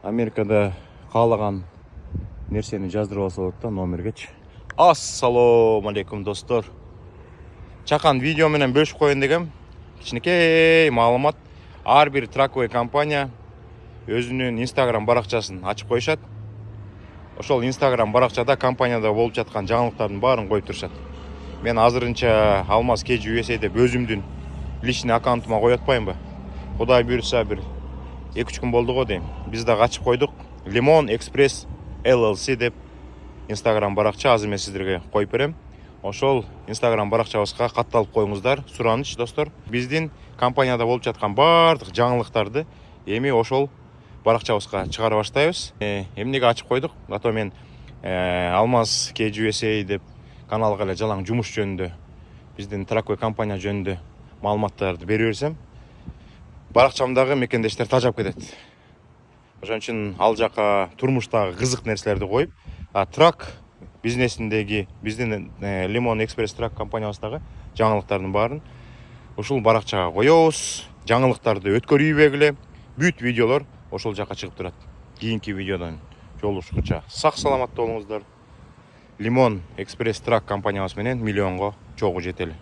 Америкада каалаган нерсени жаздырып алса болот да номергечи. Ассалому алейкум достор. Чакан видео менен бөлүшүп коеюн дегем. Кичинекей маалымат. Ар бир траковый компания өзүнүн Instagram баракчасын ачып коюшат. Ошол Instagram баракчада компанияда болуп жаткан жаңылыктардын баарын коюп турушат. Мен азырынча Алмаз KG USA деп өзүмдүн личный аккаунтума коюп атпаймынбы? Кудай буйрса бир 2-3 күн болду го дейм. Биз да ачып койдук. Limon Express LLC деп Instagram баракча азыр мен сиздерге коюп берем. Ошол Instagram баракчабызга катталып коюңуздар. Сураныч достор. Биздин компанияда болуп жаткан баардык жаңылыктарды эми ошол баракчабызга чыгара баштайбыз. Эмнеге ачып койдук? Ато мен Алмаз KG USA деп каналга эле жалаң жумуш жөнүндө, биздин траковый компания жөнүндө маалыматтарды бере берсем, баракчамдагы мекендештер тажап кетет. Ошон үчүн ал жака турмуштагы кызык нерселерди коюп, трак бизнесиндеги биздин Limon Express трак компаниябыздагы жаңылыктардын баарын ушул баракчага коебуз. Жаңылыктарды өткөрүйбөгүлө бүт видеолор ошол жака чыгып турат. Кийинки видеодон жолугушкуча сак саламатта болуңуздар. Limon Express трак компаниябыз менен миллионго чогуу жетели.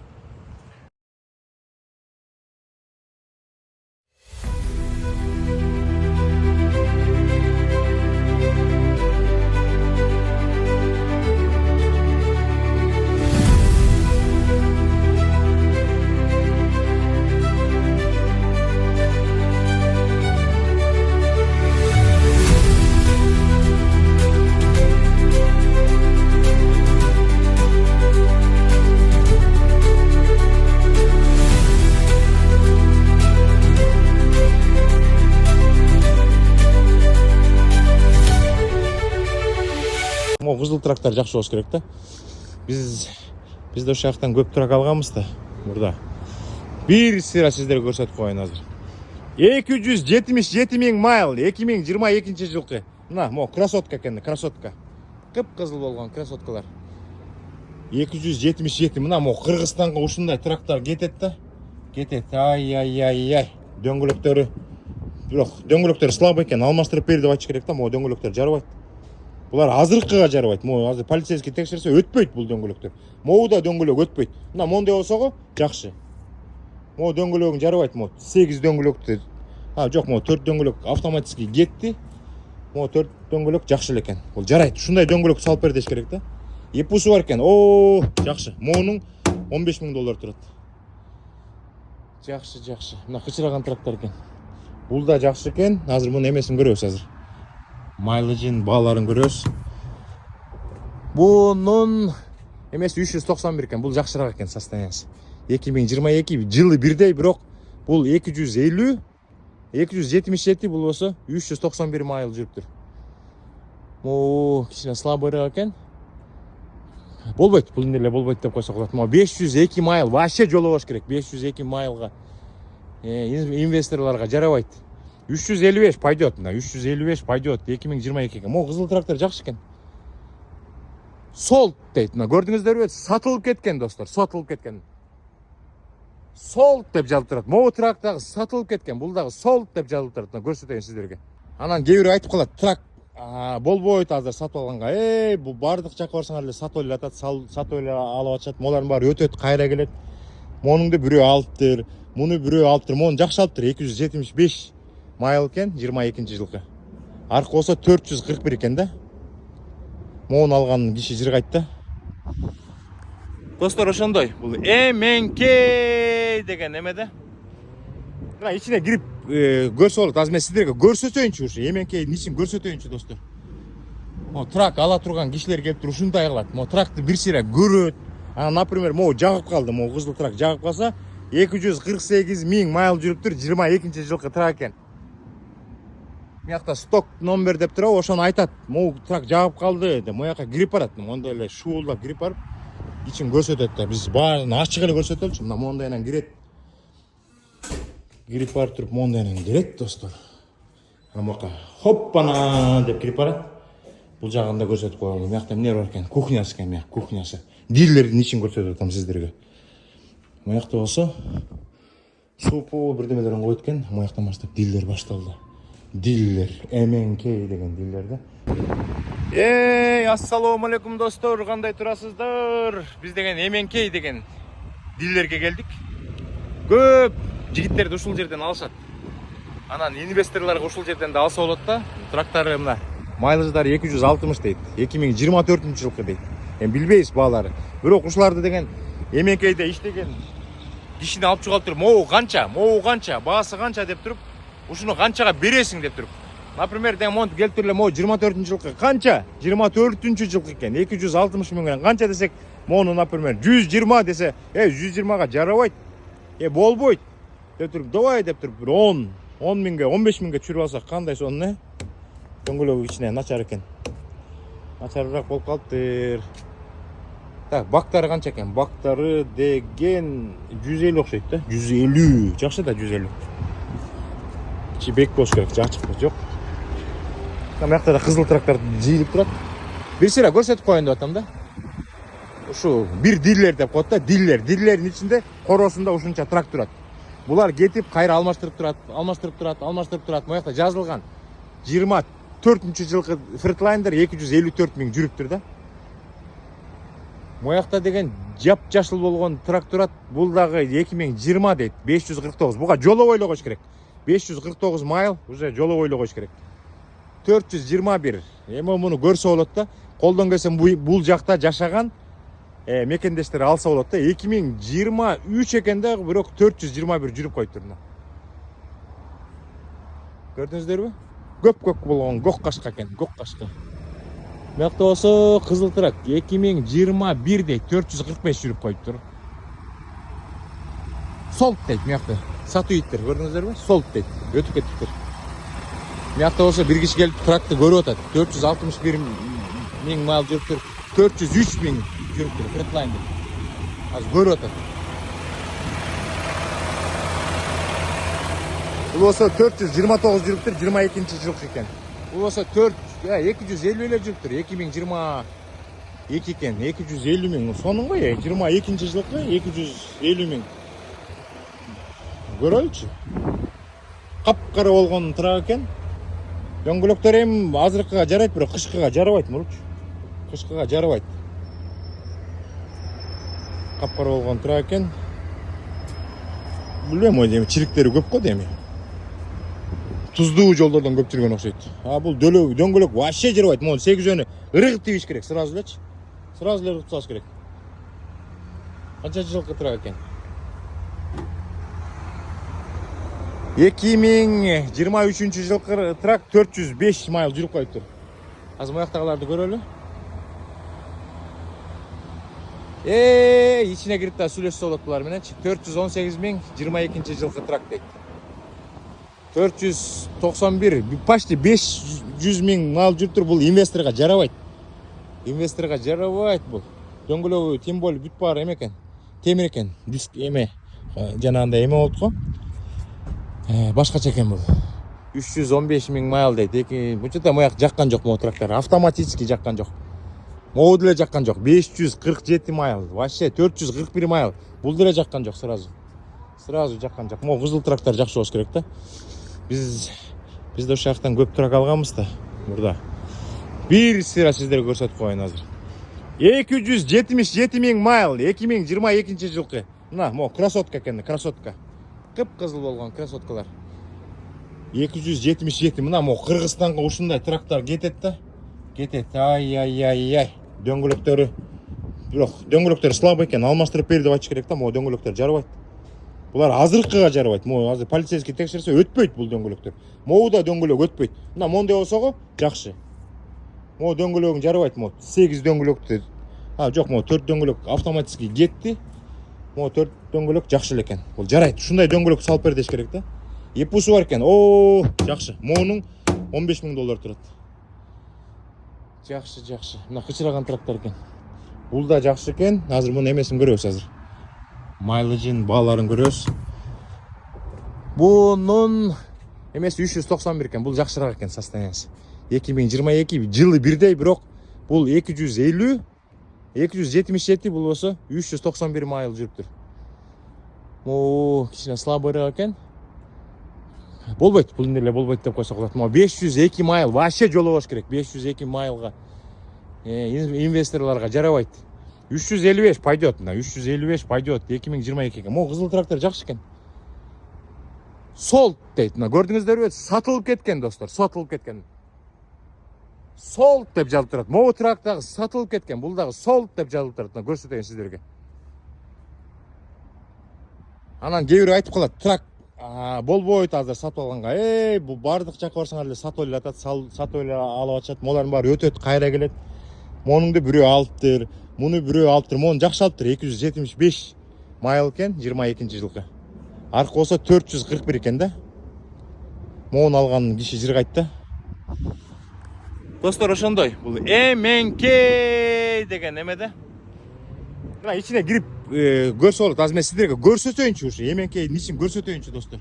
Кызыл трактар жакшы болуш керек да. Бизде ошол жактан көп трак алганбыз да. Мурда бир сыра сиздерге көрсөтүп коеюн азыр. 277 000 майл 2022-жылкы. Мына, мо красотка экен, красотка. Кып-кызыл болгон красоткалар. 277. Мына мо Кыргызстанга ушундай трактар кетет да. Кетет. Ай. Дөңгөлөктөрү. Бирок дөңгөлөктөр слабый экен. Алмаштырып бер деп айтыш керек да. Мо дөңгөлөктөр жарбайт. Булар азыркыга жарбайт. Мо азыр полицейский текшерсе өтпөйт бул дөңгөлөктөр. Моуда дөңгөлөк өтпөйт. Мына мондой болсо го жакшы. Мо дөңгөлөгүн жарбайт. Мо 8 дөңгөлөктү. Жок, мо 4 дөңгөлөк автоматически кетти. Мо 4 дөңгөлөк жакшы экен. Бул жарайт. Ушундай дөңгөлөк салып бер деш керек да. Эпусу бар экен. Жакшы. Монун $15,000 турат. Жакшы. Мына кычыраган трактор экен. Бул да жакшы экен. Азыр мунун эмесин көрөбүз азыр. Майлыжын бааларын көрөбүз. Бунун эмеси 391 экен. Бул жакшыраак экен состояниясы. 2022 жылы бирдей, бирок бул 277 бул болсо 391 майл жүрүптүр. Кичине слабыйраак экен. Болбойт, бул эле болбойт деп койсок болот. 502 майл вообще жолу болуш керек. 502 майлга инвесторлорго жарабайт. 355 пойдет, 355 пойдет, 2022 экен. Мо кызыл трактор жакшы экен. Солт дейт, көрдүңүздөрбү? Сатылып кеткен достор, сатылып кеткен. Солт деп жазылып турат. Мо трактагы сатылып кеткен, бул дагы солт деп жазылып турат. Көрсөтөйүн сиздерге. Анан кээ бирөө айтып калат, трак болбойт азыр сатып алганга. Бул бардык жака барсаңар эле сатып эле атат, сатып эле алып атышат. Молардын баары өтөт, кайра келет. Монуңду бирөө алыптыр, муну бирөө алыптыр. Мону жакшы алыптыр, 275 майл экен, 22-жылкы. Аркы болсо 441 экен да. Мону алган киши жыргайт да. Достор, ошондой. Бул эменкей деген эме. Мына ичине кирип көрсө болот. Азыр мен сиздерге көрсөтөйүнчү ушу эменкейдин ичин көрсөтөйүнчү достор. Мо трак ала турган кишилер келиптир, ушундай кылат. Мо тракты бир сыйра көрөт. Например, мо жагып калды, мо кызыл трак жагып калса, 248 000 майл жүрүптүр, 22-жылкы трак экен. Мыякта сток номер деп турабы, ошону айтат. Мо трак жагып калды деп, мояка кирип барат. Мондай эле шуулдап кирип барып, ичин көрсөтөт да. Биз баарын ачык эле көрсөтөлчү. Мына мондой менен кирет. Кирип барып туруп мондой менен кирет достор. Мояка хоппана деп кирип барат. Бул жагында көрсөтүп коелу. Мыякта эмне бар экен? Кухнясы экен, мыяк кухнясы. Дилердин ичин көрсөтүп атам сиздерге. Моякта болсо супу бирдемелерин койт экен. Мояктан баштап дилдер башталды. Диллер, MNK деген диллерде. Ассалому алейкум достор, кандай турасыздар? Биз деген MNK деген диллерге келдик. Көп жигиттерди ушул жерден алышат. Анан инвесторлорго ушул жерден да алса болот да. Трактары мына майлыждары 260 дейт. 2024-жылкы дейт. Эми билбейбиз баалары. Бирок ушуларды деген MNK'де иштеген кишини алып чыгып туруп, могу канча, баасы канча деп туруп, ушуну канчага бересиң деп туруп. Например, деген монт келип туруп эле могу 24-жылкы канча? 24-жылкы экен. 260 миңден канча десек, мону например 120 десе, 120га жарабайт. Болбойт. Деп туруп, давай деп туруп, 10 миңге, 15 миңге түшүрүп алсак кандай сонун, Дөңгөлөгү ичине начар экен. Начарыраак болуп калыптыр. Так, бактары канча экен? Бактары деген 150 окшойт да. 150. Жакшы да 150. Ичи бек болуш керек, ачык жок. Мына жакта да кызыл трактор жыйылып турат. Бир сыйра көрсөтүп коеюн деп атам да. Ушу бир диллер деп коет да, диллер. Диллердин ичинде коросунда ушунча трактор турат. Булар кетип кайра алмаштырып турат. Мына жакта жазылган 24-жылкы Freightliner 254 миң жүрүптүр да. Моякта деген жап-жашыл болгон тракторат, бул дагы 2020 дейт, 549. Буга жолобой койуш керек. 549 майл уже жолобой койуш керек. 421. Эми муну көрсө болот да. Колдон келсем бул жакта жашаган мекендештер алса болот да. 2023 экен да, бирок 421 жүрүп коюптур мына. Көрдүңүздөрбү? Көк болгон гок кашка экен, гок кашка. Мыякта болсо кызыл трак 2021 дейт, 445 жүрүп коюптур. Солт дейт мыякта. Сатуу иттер, көрдүңүздөрбү? Солт дейт. Өтүп кетиптир. Мыякта болсо бир киши келип тракты көрүп атат. 461 миң майл жүрүптүр. 403 миң жүрүптүр Freightliner. Азыр көрүп атат. Бул болсо 429 жүрүптүр, 22-жылкы экен. Бул болсо 250 эле жүрүптүр, 2022 экен, 250 миң. Сонун го, 22-жылкы 250 миң. Көрөлүчү. Капкара болгон трак экен. Дөңгөлөктөр эми азыркыга жарайт, бирок кышкыга жарабайт мурчу. Кышкыга жарабайт. Капкара болгон трак экен. Билбейм, эми чириктери көп го деми. Туздуу жолдордон көп жүргөн окшойт. Бул дөңгөлөк вообще жарабайт. Мону 8 жөнү ыргып тийиш керек, сразу элечи. Сразу эле ыргып салыш керек. Канча жылкы трак экен? 2023-жылкы трак 405 майл жүрүп коюптур. Азыр маяктагыларды көрөлү. Ичине кирип да сүйлөшсө болот булар мененчи. 418 миң 22-жылкы трак дейт. 491, почти 500 миң майл жүрүптүр. Бул инвесторго жарабайт. Инвесторго жарабайт бул. Дөңгөлөгү тем более бүт баары эме экен. Темир экен. Диск эме. Жанагындай эме болуп го. Башкача экен бул. 315 миң майл дейт. Мынча мояк жаккан жок, могу трактор. Автоматически жаккан жок. Могу деле жаккан жок. 547 майл. Вообще 441 майл. Бул деле жаккан жок сразу. Сразу жаккан жок. Могу кызыл трактор жакшы болуш керек да. Биз да ошол жактан көп трак алганбыз да. Мурда. Бир сыйра сиздерге көрсөтүп коеюн азыр. 277 миң майл, 2022-жылкы. Мына, могу красотка экен, красотка. Кып-кызыл болгон красоткалар. 277. Мына могу Кыргызстанга ушундай трактор кетет да. Кетет. Ай. Дөңгөлөктөрү. Бирок дөңгөлөктөр слабый экен, алмаштырып бер деп айтыш керек да. Могу дөңгөлөктөр жарабайт. Булар азыркыга жарабайт. Могу азыр полицейский текшерсе өтпөйт бул дөңгөлөктөр. Могу да дөңгөлөк өтпөйт. Мына мондай болсо го жакшы. Могу дөңгөлөгүң жарабайт, могу 8 дөңгөлөктү. Жок, могу 4 дөңгөлөк автоматически кетти. Могу 4 дөңгөлөк жакшы эле экен. Бул жарайт. Ушундай дөңгөлөк салып бер деш керек да. Эпусу бар экен. Жакшы. Могунун 15 миң доллар турат. Жакшы. Мына кычыраган трактор экен. Бул да жакшы экен. Азыр мунун эмесин көрөбүз азыр. Майлыжын бааларын көрөбүз. Бунун эмеси 391 экен. Бул жакшыраак экен состояниясы. 2022 жылы бирдей, бирок бул 250, 277, бул болсо 391 майл жүрүптүр. Кичине слабыйраак экен. болбойт, бул эле болбойт деп койсок болот. Могу 502 майл вообще жолу болуш керек. 502 майлга инвесторлорго жарабайт. 355 пойдет, 355 пойдет 2022-ге. Могу кызыл трактор жакшы экен. Sold дейт. Көрдүңүздөрбү? Сатылып кеткен достор, сатылып кеткен. Sold деп жазылып турат. Могу трактор сатылып кеткен. Бул дагы sold деп жазылып турат. Көрсөтөйүн сиздерге. Анан кээ бирөө айтып калат, трак болбойт азыр сатып алганга. Бул бардык жака барсаңар эле сатып эле атат, сатып эле алып атышат. Молардын баары өтөт, кайра келет. Монуңду бирөө алыптыр, муну бирөө алыптыр. Мону жакшы алыптыр. 275 майл экен, 22-жылкы. Аркы болсо 441 экен да. Мону алган киши жыргайт да. Достор, ошондой. Бул MNK деген эмеде. Мына ичине кирип көрсө болот. Азыр мен сиздерге көрсөтөйүнчү ушу. MNK-дин ичин көрсөтөйүнчү достор.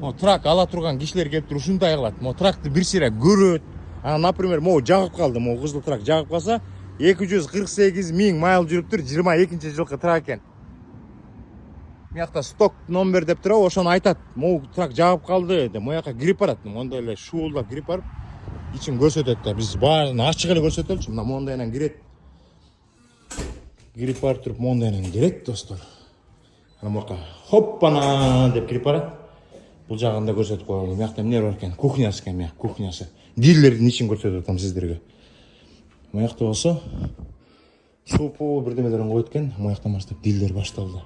Mo трак ала турган кишилер келип туруп ушундай кылат. Mo тракты бир сыйра көрөт. Например, могу жагып калды. Могу кызыл трак жагып калса, 248 000 майл жүрүптүр, 22-жылкы трак экен. Мыякта сток номер деп турабы, ошону айтат. Могу трак жагып калды деп, мояка кирип барат. Мондай эле шуулдап кирип барып, ичин көрсөтөт да. Биз баарын ачык эле көрсөтөлчү. Мына мондайынан кирет. Кирип барып туруп мондайынан кирет, достор. Ана мока хоппана деп кирип барат. Бул жагында көрсөтүп коелу. Мыякта эмне бар экен? Кухнясы экен, мыяк кухнясы. Дилердин ичин көрсөтүп атам сиздерге. Мыякта болсо супу бирдемелерин коет экен. Мыяктан баштап дилер башталды.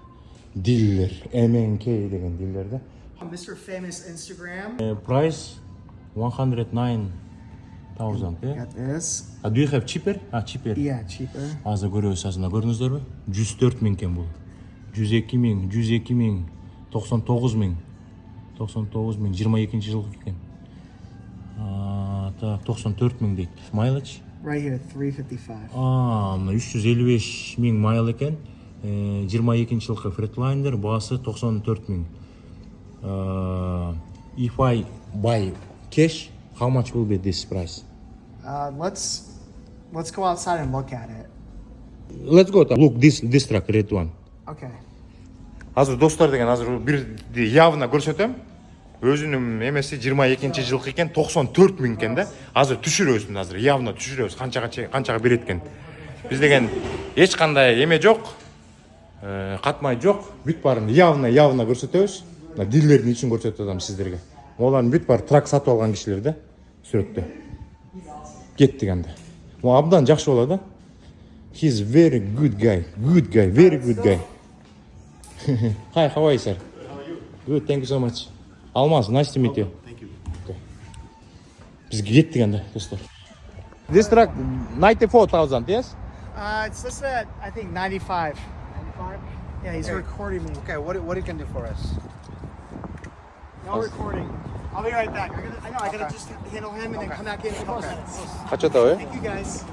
Дилер, MNK деген дилерде. Mr. Famous Instagram. Price 109,000. Got this. Do you have cheaper? Cheaper. Yeah, cheaper. Азыр көрөбүз, азыр көрдүңүздөрбү? 104 000 экен бул. 102 000, 102 000, 99 000. 99 000, 22-жылкы экен. Так, 94 000 дейт. Mileage? Right here, 355. Мына 355 000 майл экен. 22-жылкы Freightliner, баасы 94 000. If I buy cash, how much will be this price? Let's go outside and look at it. Let's go. Look, this truck, red one. Okay. Азыр достор деген азыр бирди явно көрсөтөм. Өзүнүн эмеси 22-жылкы экен, 94 000 экен да. Азыр түшүрөбүз, азыр явно түшүрөбүз канчага берет экен. Биз деген эч кандай эме жок. Катмай жок. Бүт баарын явно көрсөтөбүз. Мына дилердин ичин көрсөтүп атам сиздерге. Олардын бүт баары трак сатып алган кишилер да. Сүрөттө. Кеттик анда. Могу абдан жакшы болот да. He's very good guy. Good guy, very good guy. Hi, how are you, sir? How are you? Good, thank you so much. Almaz, nice to meet you. Thank you. Okay. Biz gittik anda, dostlar. This truck 94,000, yes? It's listed at, I think, 95. 95? Yeah, he's recording me. Okay, what you can do for us? No recording. I'll be right back. I gotta just handle him and then come back in in a couple minutes. Kaçta Thank you guys.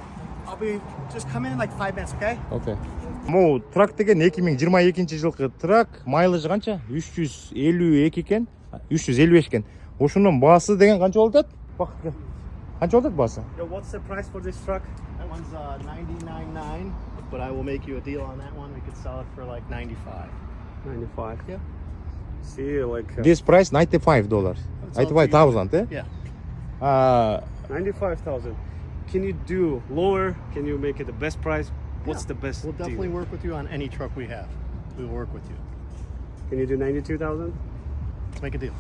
I'll be just come in like 5 minutes, okay? Okay. Mo трак деген 2022-жылкы трак, майлыжы канча? 352 экен, 355 экен. Ошонун баасы деген канча болуп атат? Бакытка. Канча болуп атат баасы? Yo, what's the price for this truck? That one's 99.9, but I will make you a deal on that one. We could sell it for like 95. 95. Yeah. See, like This price $95. It's all to you. 95,000, eh? Yeah. 95,000. Can you do lower? Can you make it the best price? What's Yeah. the best We'll definitely deal? work with you on any truck we have. We will work with you. Can you do 92,000? Let's make a deal.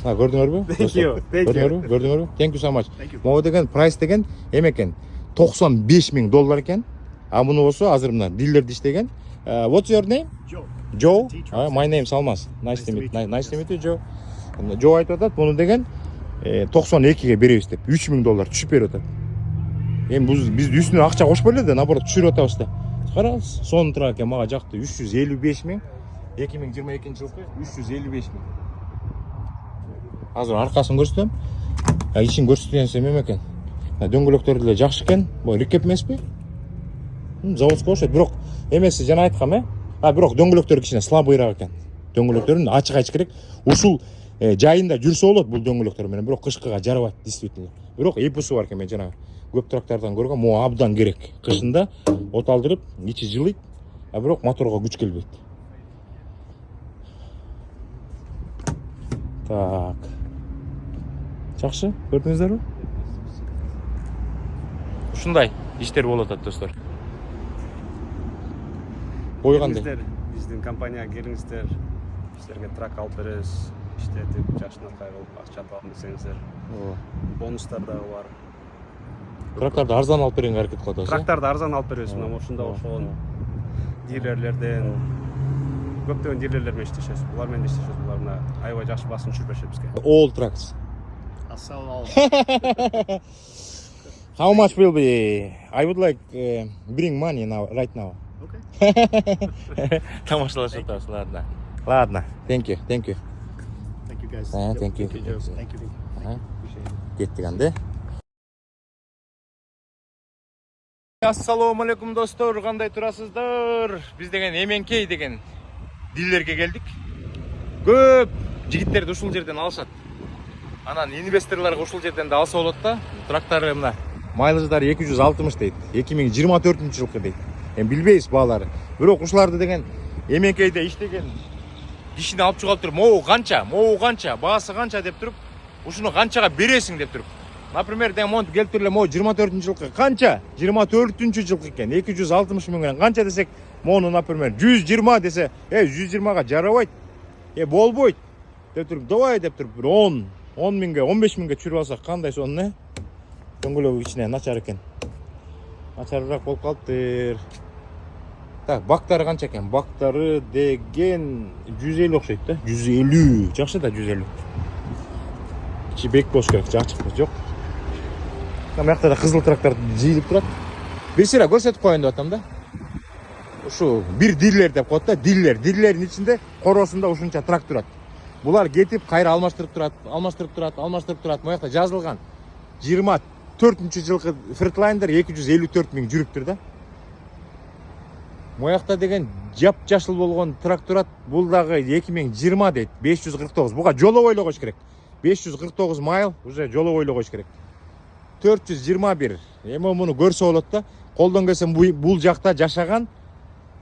Көрдүңөрбү? Thank you. Thank you. Көрдүңөрбү? Thank you so much. Thank you. Могу деген прайс деген эме экен. $95,000 экен. Муну болсо азыр мына дилерде иштеген. What's your name? Joe. Joe. T-Trucks. My name is Almaz. Nice to meet you, Joe. Yes. Joe айтып атат, муну деген 92ге беребиз деп. $3,000 түшүп берип атат. Эми биз үстүнө акча кошпой эле да, наоборот түшүрүп атабыз да. Караңыз, сонун трак экен, мага жакты. 355 000. 2022-жылкы 355 000. Азыр аркасын көрсөтөм. Ичин көрсөткөнсөм эме экен. Дөңгөлөктөр деле жакшы экен. Бу рекеп эмеспи? Заводской окшойт, бирок эмеси жана айткам, бирок дөңгөлөктөр кичине слабыйраак экен. Дөңгөлөктөрүн ачык айтыш керек. Ушул жайында жүрсө болот бул дөңгөлөктөр менен, бирок кышкыга жарабайт действительно. Бирок эпусу бар экен, мен жана көп трактардан көргөн, могу абдан керек. Кышында от алдырып, ичи жылыйт, бирок моторго күч келбейт. Так. Жакшы, көрдүңүздөрбү? Ушундай иштер болуп атат достор. Ой кандай? Келиңиздер, биздин компанияга келиңиздер. Силерге трак алып беребиз. Иштетип, жашынакай кылып акча табам десеңиздер. Бонустар дагы бар. Трактарды арзан алып берүүгө аракет кылып атабыз. Трактарды арзан алып беребиз. Мына ушунда ошол дилерлерден көптөгөн дилерлер менен иштешебиз. Булар менен иштешебиз. Булар мына аябай жакшы басым түшүрүп беришет бизге. All tracks. I'll sell it all. How much will be? I would like bring money now, right now. Okay. Тамашалашып атабыз, ладно. Ладно, thank you. Thank you guys. Thank you. Thank you. Кеттик анда. Ассалому алейкум достор, кандай турасыздар? Биз деген Эменкей деген дилерге келдик. Көп жигиттерди ушул жерден алышат. Анан инвесторлорго ушул жерден да алса болот да. Трактары мына майлыждары 260 дейт. 2024-жылкы дейт. Эми билбейбиз баалары. Бирок ушуларды деген Эменкейде иштеген кишини алып чыгып туруп, могу канча, баасы канча деп туруп, ушуну канчага бересиң деп туруп. Например, деген монт келип туруп эле могу 24-жылкы канча? 24-жылкы экен. 260 миңден канча десек, мону например 120 десе, 120га жарабайт. Болбойт деп туруп, давай деп туруп, 10 миңге, 15 миңге чүрүп алсак кандай сонун, дөңгөлөгү ичине начар экен. Начарыраак болуп калыптыр. Так, бактары канча экен? Бактары деген 150 окшойт да. 150. Жакшы да 150. Ичи бек болуш керек, ачык жок. Мына жакта да кызыл трактор жыйылып турат. Бир сыйра көрсөтүп коеюн деп атам да. Ушу бир дилер деп коет да, дилер. Дилердин ичинде коросунда ушунча трак турат. Булар кетип кайра алмаштырып турат. Мына жакта жазылган 24-жылкы Freightliner 254 миң жүрүптүр да. Мына деген жап-жашыл болгон трак турат. Бул дагы 2020 дейт, 549. Буга жоловой эле коюш керек. 549 майл уже жоловой эле коюш керек. 421. Эми муну көрсө болот да. Колдон келсе бул жакта жашаган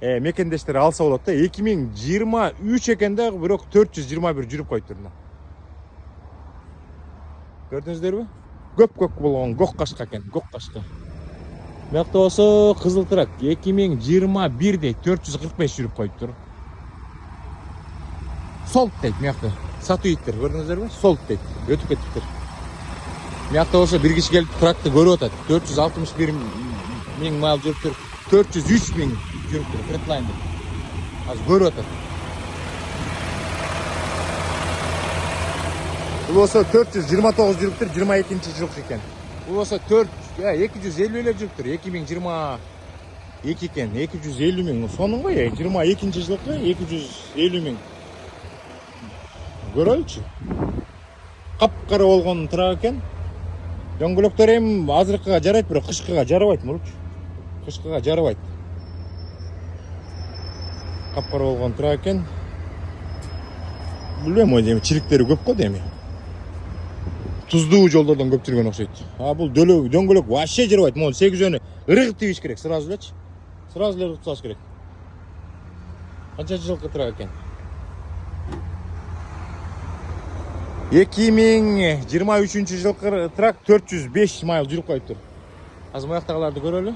мекендештер алса болот да. 2023 экен да, бирок 421 жүрүп коюптур мына. Көрдүңүздөрбү? Көк болгон гок кашка экен, гок кашка. Мыякта болсо кызыл трак 2021де 445 жүрүп коюптур. Солт дейт мыякта. Сатуу иттер, көрдүңүздөрбү? Солт дейт. Өтүп кетиптир. Мыякта болсо бир киши келип тракты көрүп атат. 461 миң майл жүрүптүр. 403 миң жүрүптүр Freightliner. Азыр көрүп атат. Бул болсо 429 жүрүптүр, 22-жылкы экен. Бул болсо 250 эле жүрүптүр, 2022 экен, 250 миң. Сонун го, 22-жылкы 250 миң. Көрөлүчү. Капкара болгон трак экен. Дөңгөлөктөр эми азыркыга жарайт, бирок кышкыга жарабайт, мурчу. Кышкыга жарабайт. Капкара болгон трак экен. Билбейм, эми чириктери көп го деми. Туздуу жолдордон көп жүргөн окшойт. Бул дөңгөлөк вообще жарабайт. Мону 8 жөнү ыргып тийиш керек, сразу элечи. Сразу эле ыргып салыш керек. Канча жылкы трак экен? 2023-жылкы трак 405 майл жүрүп коюптур. Азыр маяктагыларды көрөлү.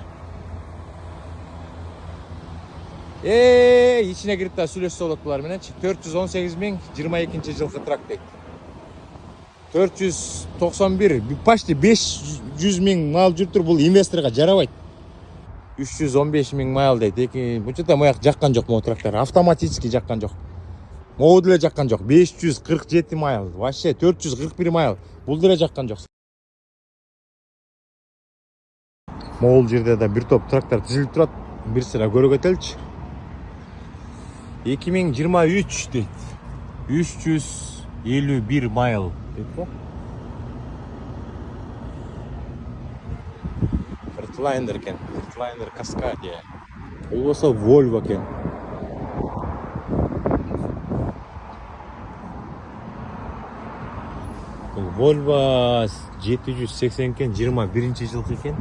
Ичине кирип да сүйлөшсө болот булар мененчи. 418 миң 22-жылкы трак дейт. 491, почти 500 миң майл жүрүптүр. Бул инвесторго жарабайт. 315 миң майл дейт. Бунча маяк жаккан жок, могу трактор автоматически жаккан жок. Могу деле жаккан жок. 547 майл, вообще 441 майл. Бул деле жаккан жок. Могул жерде да бир топ трактор тизилип турат. Бир сыра көрө кетеличи. 2023 дейт. 351 майл дейт го. Freightliner экен. Freightliner Cascadia. Бул болсо Volvo экен. Volvo 780 экен, 21-жылкы экен.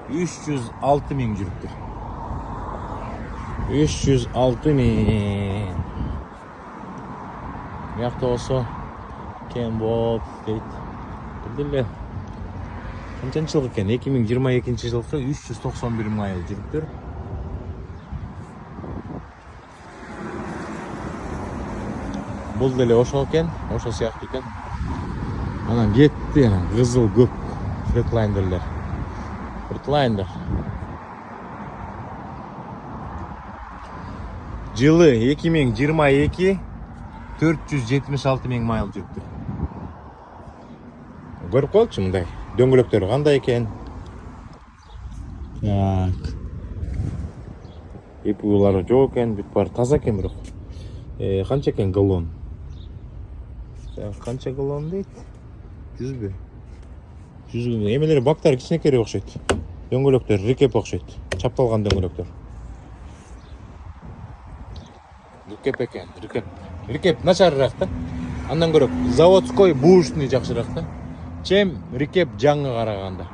306 миң жүрүптүр. 306 миң. Мыякта болсо Кен Боб дейт. деле канчанчы жыл экен? 2022 жылкы 391 майыл жүрүптүр. Бул деле ошол экен, ошол сыяктуу экен. Анан кетти, кызыл көк Freightliner. Freightliner. Жылы 2022 476 миң майыл жүрүптүр. Көрүп коелучу мындай дөңгөлөктөрү кандай экен. Так. Эпулары жок экен, бүт баары таза экен бирок. Канча экен галлон? Канча галлон дейт? 100 бе? 100 эмелери бактары кичинекейирээк окшойт. Дөңгөлөктөр рекеп окшойт. Чапталган дөңгөлөктөр. Рекеп экен, рекеп. Рекеп начарыраак да. Андан көрө заводской бушный жакшыраак да. Чем рекеп жаңы караганда.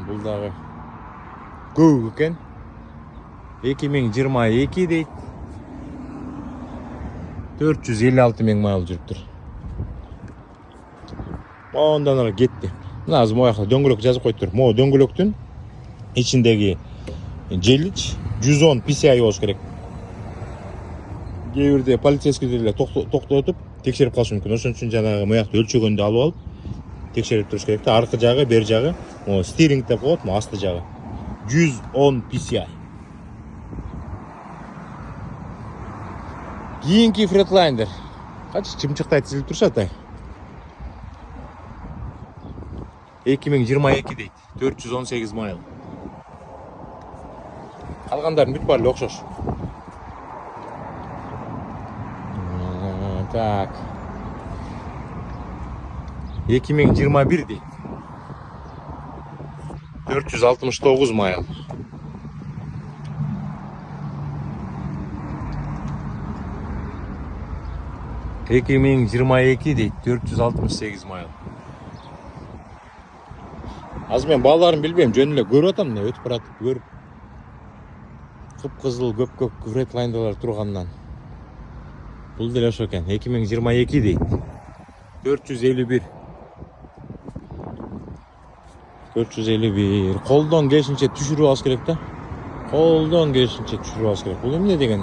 Бул дагы көк экен. 2022 дейт. 456 миң майыл жүрүптүр. Ondan ары кетти. Мына азыр моякта дөңгөлөк жазып коюптур. Могу дөңгөлөктүн ичиндеги желич 110 PSI болуш керек. Кээ бирде полицейскийлер эле токтотуп текшерип калышы мүмкүн. Ошон үчүн жанагы моякты өлчөгөндү алып алып текшерип туруш керек да. Аркы жагы, бер жагы, могу стиринг деп коет, могу асты жагы 110 PSI. Кийинки Freightliner канча чымчыктай тизилип турушат ай. 2022 дейт. 418 майыл. Калгандардын бүт баары окшош. Так. 2021 дейт. 469 майыл. Эки миң жыйырма эки дейт, 468 майыл. Азыр мен бааларын билбейм, жөн эле көрүп атам, мына өтүп баратып көрүп. Кып-кызыл көк Freightliner тургандан. Бул деле ошо экен, 2022 дейт. 451. 451. Колдон келишинче түшүрүп алыш керек да. Колдон келишинче түшүрүп алыш керек. Бул эмне деген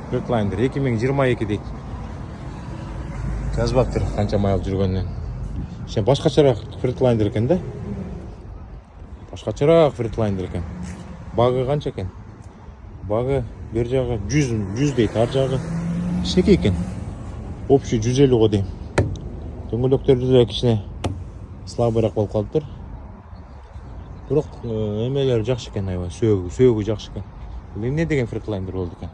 Freightliner 2022 дейт. Жазбаптыр канча майыл жүргөндөн. Сен башкачараак Freightliner экен да. Башкачараак Freightliner экен. Багы канча экен? Багы бер жагы 100 дейт, ар жагы кичинекей экен. Общий 150 го дейм. Дөңгөлөктөрдү да кичине слабыраак болуп калыптыр. Бирок эмелери жакшы экен, аябай сөөгү жакшы экен. Бул эмне деген Freightliner болду экен?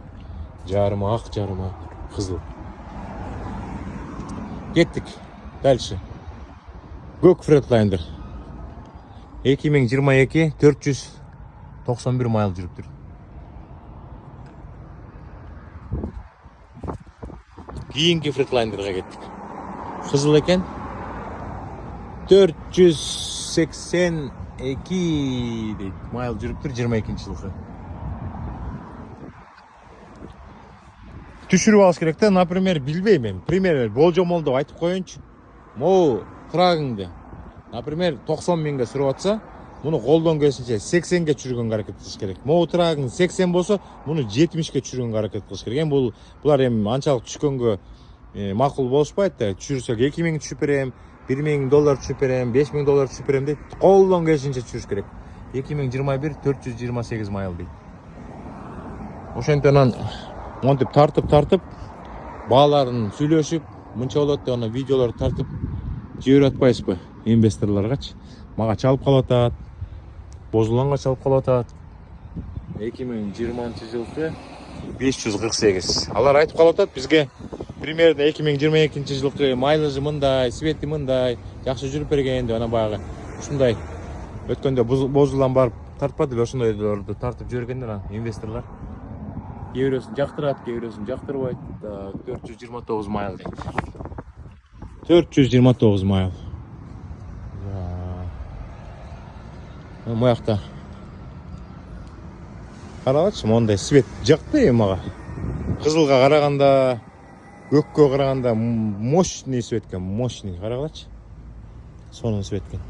Жарымы ак, жарымы кызыл. Кеттик. Дальше. Көк Freightliner. 2022 491 майыл жүрүптүр. Кийинки Freightliner-га кеттик. Кызыл экен. 482 дейт. Майыл жүрүптүр 22-жылкы. Түшүрүп алыш керек да, например, билбейм мен. Пример болжомолдоп айтып коеюнчу. Могу трагыңды, например, 90 миңге сүрүп атса, муну колдон келишинче 80ге чүргөнгө аракет кылыш керек. Могу трагың 80 болсо, муну 70ге чүргөнгө аракет кылыш керек. Булар эми анчалык түшкөнгө макул болушпайт да. Түшүрсөк 2000 түшүп берем, $1000 түшүп берем, $5000 түшүп берем дейт. Колдон келишинче түшүрүш керек. 2021 428 майыл дейт. Ошентен монтип тартып бааларын сүйлөшүп, мынча болот деп ана видеолорду тартып жиберип атпайсызбы инвесторлоргачы? Мага чалып калып атат. Бозуланга чалып калып атат. 2020-жылкы 548. Алар айтып калып атат бизге примерно 2022-жылкы майлыжы мындай, свети мындай, жакшы жүрүп берген деп ана баягы ушундай өткөндө бозулан барып тартпады эле, ошондойлорду тартып жибергендер инвесторлор. Кээ бирөөсүн жактырат, кээ бирөөсүн жактырбайт. 429 майыл дейт. 429 майыл. Моякта карагачы, мондай свет жакты мага. Кызылга караганда, көккө караганда мощный свет экен, мощный. Карагачы. сонун сүрөткөн.